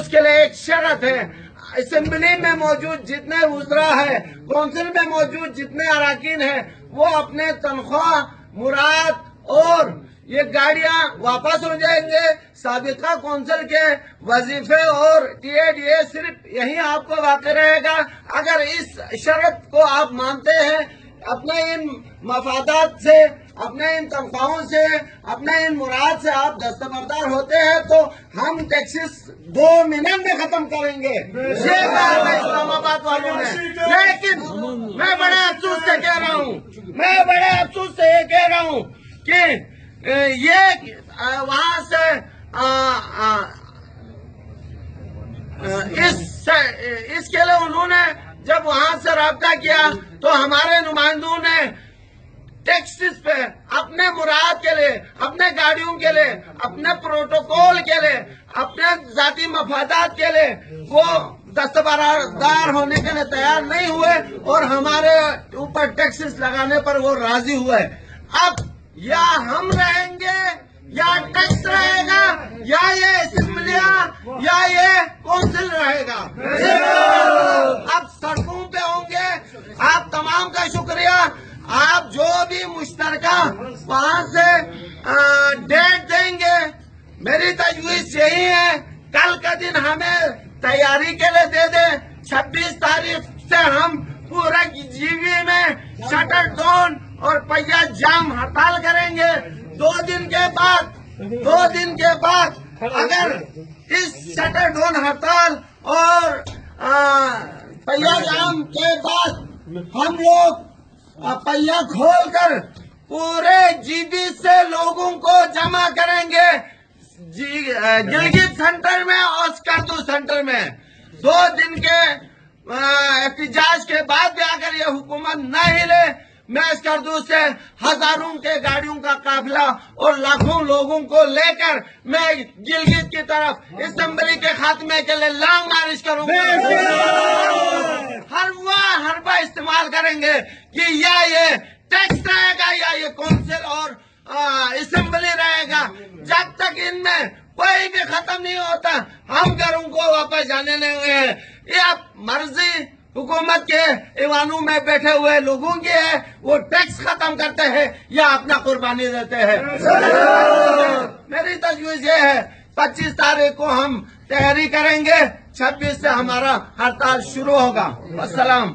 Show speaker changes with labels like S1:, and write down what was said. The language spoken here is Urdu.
S1: اس کے لیے ایک شرط ہے، اسمبلی میں موجود جتنے وزراء ہیں، کونسل میں موجود جتنے اراکین ہیں، وہ اپنے تنخواہ مراد اور یہ گاڑیاں واپس ہو جائیں گے۔ سابقہ کونسل کے وظیفے اور ٹی اے ڈی اے صرف یہی آپ کو واقع رہے گا۔ اگر اس شرط کو آپ مانتے ہیں، اپنے ان مفادات سے، اپنے ان تنخواہوں سے، اپنے ان مراد سے آپ دستبردار ہوتے ہیں تو ہم ٹیکسز 2 منٹ میں ختم کریں گے۔ یہ کہا ہے اسلام آباد والوں نے، لیکن میں بڑے افسوس سے کہہ رہا ہوں، کہ یہ وہاں سے اس کے لیے انہوں نے جب وہاں سے رابطہ کیا تو ہمارے نمائندوں نے ٹیکسز پہ اپنے مراد کے لیے، اپنے گاڑیوں کے لیے، اپنے پروٹوکول کے لیے، اپنے ذاتی مفادات کے لیے وہ دستبردار ہونے کے لیے تیار نہیں ہوئے اور ہمارے اوپر ٹیکسز لگانے پر وہ راضی ہوئے۔ اب یا ہم رہیں گے یا ٹیکس رہے گا، یا یہ اسمبلیاں یا یہ کونسل رہے گا۔ اب سڑکوں پہ ہوں گے۔ آپ تمام کا شکریہ۔ آپ جو بھی مشترکہ وہاں سے ڈیٹ دیں گے، میری تجویز یہی ہے کل کا دن ہمیں تیاری کے لیے دے دیں۔ 26 تاریخ سے ہم پورا جی وی میں شٹر ڈاؤن اور پہیا جام ہڑتال کریں گے۔ 2 دن کے بعد اگر اس شٹر ڈاؤن ہڑتال اور پہیا جام کے بعد ہم لوگ پہیا کھول کر پورے جی بی سے لوگوں کو جمع کریں گے، گلگت سینٹر میں اور اسکردو سینٹر میں۔ 2 دن کے احتجاج کے بعد بھی اگر یہ حکومت نہ ہلے، میں اسکردو سے ہزاروں کے گاڑیوں کا قافلہ اور لاکھوں لوگوں کو لے کر میں گلگت کی طرف اسمبلی کے خاتمے کے لیے لانگ مارچ کروں گا۔ ہر بار استعمال کریں گے کہ یا یہ ٹیکس رہے گا یا یہ کونسل اور اسمبلی رہے گا۔ جب تک ان میں کوئی بھی ختم نہیں ہوتا ہم گھروں کو واپس جانے نہیں ہوئے۔ یہ اب مرضی حکومت کے ایوانوں میں بیٹھے ہوئے لوگوں کی ہے، وہ ٹیکس ختم کرتے ہیں یا اپنا قربانی دیتے ہیں۔ میری تجویز یہ ہے 25 تاریخ کو ہم تیاری کریں گے، 26 سے ہمارا ہڑتال شروع ہوگا۔ السلام۔